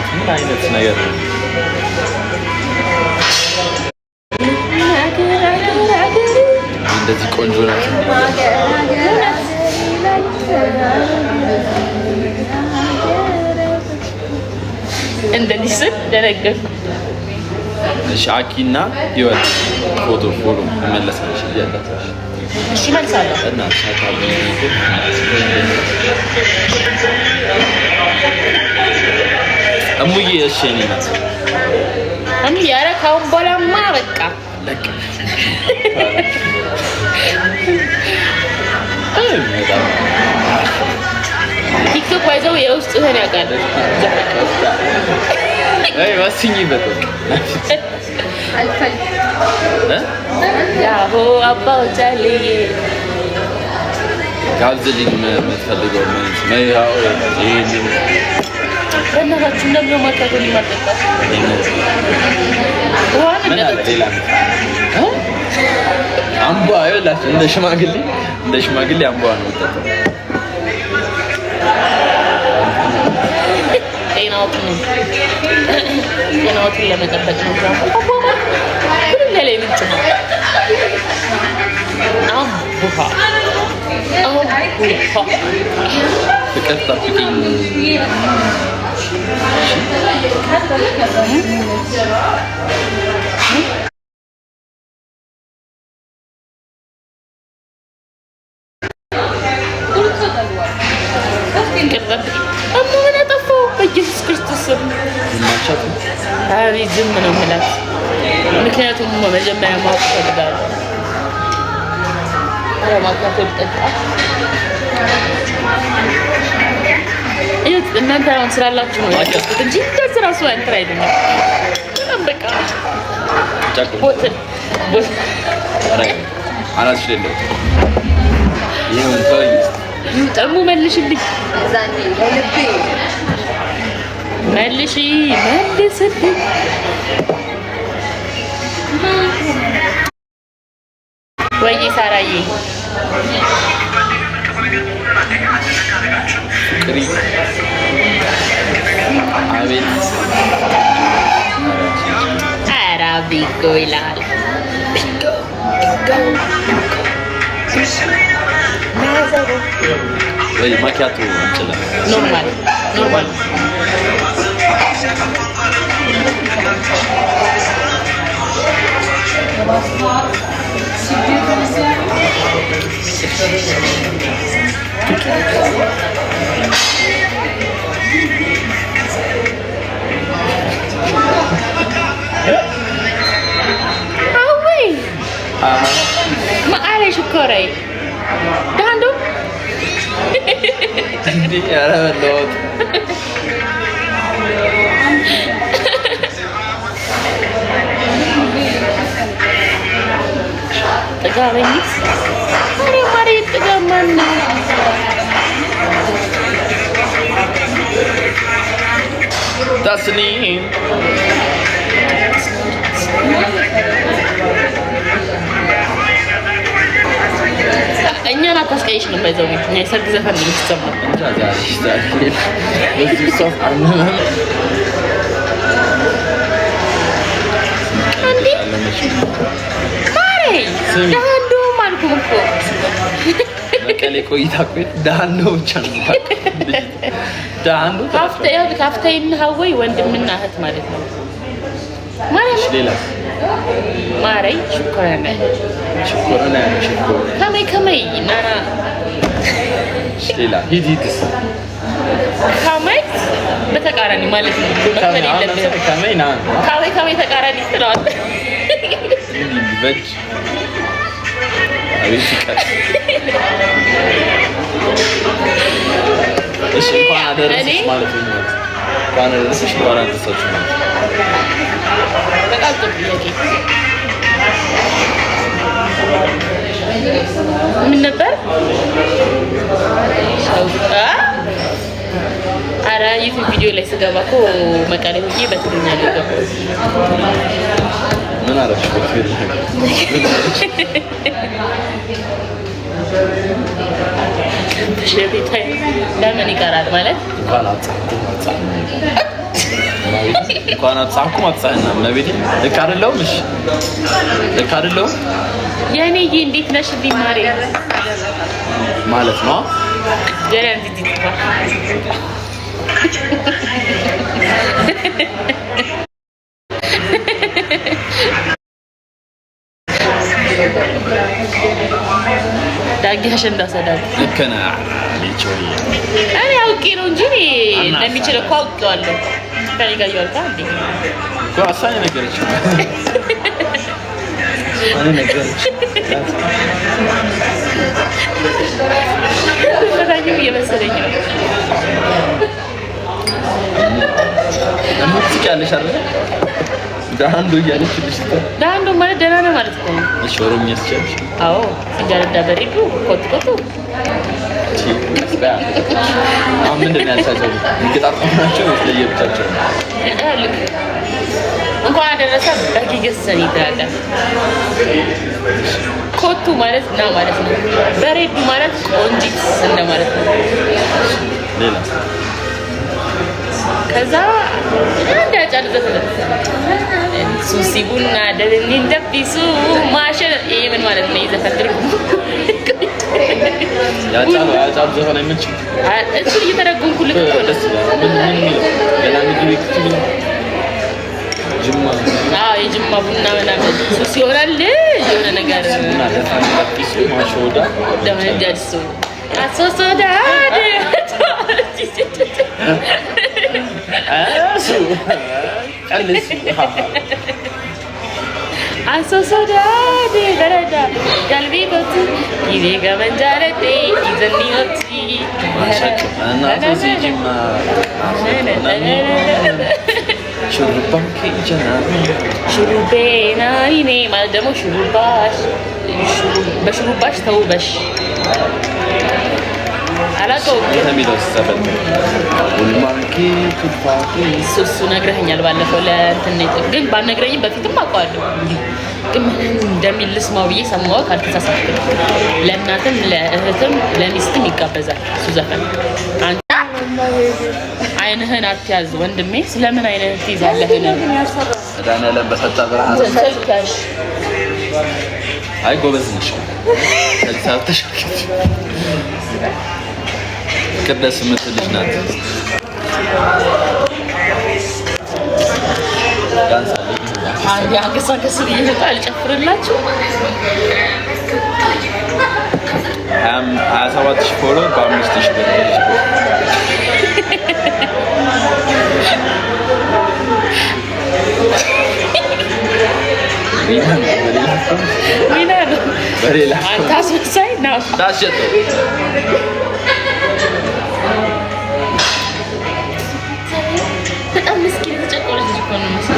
ናት። ምን አይነት ነገር ነው? እንደዚህ ቆንጆ ናት። እንደዚህ ስል ደነገጥኩ። ሻኪና ህይወት ፎቶ መመለሳለሽ እያላታሽ እሺ መልሳለሁ እና ሳታብ እሙዬ እሺ እኔ ናት እሙዬ ኧረ ካሁን በኋላማ በቃ ለቅ ቲክቶክ ባይዘው የውስጥህን ያውቃል። አይ ወስኝበት ያሆ አባው ጫልዬ ጋብዝልኝ የምትፈልገው ምን ያው ይሄን በእናታችሁ እንደምን ማካቶ ሊማጠጣ አምቧ ይኸውላችሁ እንደ ሽማግሌ አምቧ ነው የምጠጣው። ጤናዎትን ለመጠበቅ ነው። ሁሉም ላይ ምንጭ ነው። አምቡሃ ፍቅር ጠብቂኝ ምን አጠፋሁ? በኢየሱስ ክርስቶስ ስም ዝም ነው የምላት። ምክንያቱም መጀመሪያ ማወቅ እፈልጋለሁ። ማካቶ ልጠጣ እናንተ አሁን ስላላችሁ ነው ያደረኩት እንጂ እንደዚህ እራሱ እንትን አይደለም። በቃ ቦትን አናትሽ ሌለው ይሄን ተወኝ። ጠሙ መልሽልኝ መልስልኝ ወይ ሳራዬ ፍቅሪ አቤት ኧረ ቢጎ ይላል ወይ ማኪያቶ እንችላለን። ኖርማል ማአ래 ሽኮራይ ዳንዶ እንዴ ያረበለው ጥጋበኝስ ማሪ ጥጋማን ታስኒ እኛን አታስቀይሽ ነው ባይዘው እኛ የሰርግ ዘፈን ነው የሚሰማው። ዳንዶ ማልኩ እኮ መቀሌ ቆይታ ዳንዶ ብቻ ነው ዳንዶ ካፍተይና ሀወይ ወንድምና እህት ማለት ነው። ማለት ሌላ ማረይ ሽኮራና ከመይ ናና ሌላ ሂዲትስ ከመይ በተቃራኒ ማለት ነው። ከመይ ተቃራኒ ስለዋል በጅ አቤት ይቀር። እሺ እንኳን አደረሰሽ ማለት ነው። እንኳን አደረሰሽ እንኳን አደረሳችሁ ማለት በቃ ጥቂት ምን ነበር ኧረ ዩቲዩብ ቪዲዮ ላይ ስገባ እኮ መቀሌ ሆኜ በትግርኛ ነው የገባሁት። ምን አረፍሽ? ለምን ይቀራል ማለት እንኳን አጣ እንኳን አጻፍኩ ማጻህና መቤቴ ልክ አይደለሁም እሺ ልክ አይደለሁም የኔዬ እንዴት ነሽ ዲማሪ ማለት ነው ጀሪያን ዲዲት ዳጊ አሸንዳ ሰዳግ ልከና ሊቾይ እኔ አውቄ ነው እንጂ እንደሚችል እኮ አውቄዋለሁ ከኔ ጋር ያወጣ እንዴ ጓሳኝ ነገርች እኔ ነገርች ታዲያ እየመሰለኝ ነው አምስት ያለሽ አይደል ዳንዶ ያለችልሽ ዳንዶ ማለት ደህና ነው ማለት ነው እሺ ኦሮምኛ ስቻለሽ አዎ እንጀራ በሪዱ ኮትኮቱ ምንድን ያልሳቸው ይገጣጣናቸው ለየብቻቸው እንኳን አደረሰ በጊገሰን ይላል ኮቱ ማለት ና ማለት ነው በሬዱ ማለት ቆንጂት እንደ ማለት ነው ሌላ ከዛ አንድ ያጫልዘት ሱሲ ቡና ደልኒ እንደቢሱ ማሸን ይሄ ምን ማለት ነው ይዘፈጥሩ ያጫሉ ዘፈን አይመች እሱ እየተረጎምኩ ልክ እኮ ነው ምን ገና ምግብ ይክትሉ ጅማ የጅማ ቡና ምናምን ሱሲ ይሆናል የሆነ ነገር ቡና ደፋንዳፊሱ ማሾዳ ደመንጃጅሱ አሶሶዳ Asosodade berada kalbi kotu kiri gamanjarete izanioti ana sijima shurban ke jana shurbe nine mal demo shurbash bashrubash tawbash አላቀው ከሚለው ሰፈን ሁልማንኪ ትፋቂ ሱሱ ነግረኸኛል ባለፈው ለእንትን ግን ባነግረኝም በፊትም አውቀዋለሁ ግን ምን እንደሚልስማው ብዬ ሰማው ካልተሳሳትኩ ለእናትም ለእህትም ለሚስትም ይጋበዛል እሱ ዘፈን አንተ አይንህን አትያዝ ወንድሜ ስለምን አይንህን ትይዛለህ ዳና ለበሰጣ ብርሃን አይ ጎበዝ ነሽ ከልሳተሽ ቅደስ ምትልሽ ናት ያ ገሳገስ ይሄዳል ጨፍርላችሁ 27000 ፎሎ በ5000 ብር ሚና በሌላ አንተ አስመሳይ ነው ታሸጠው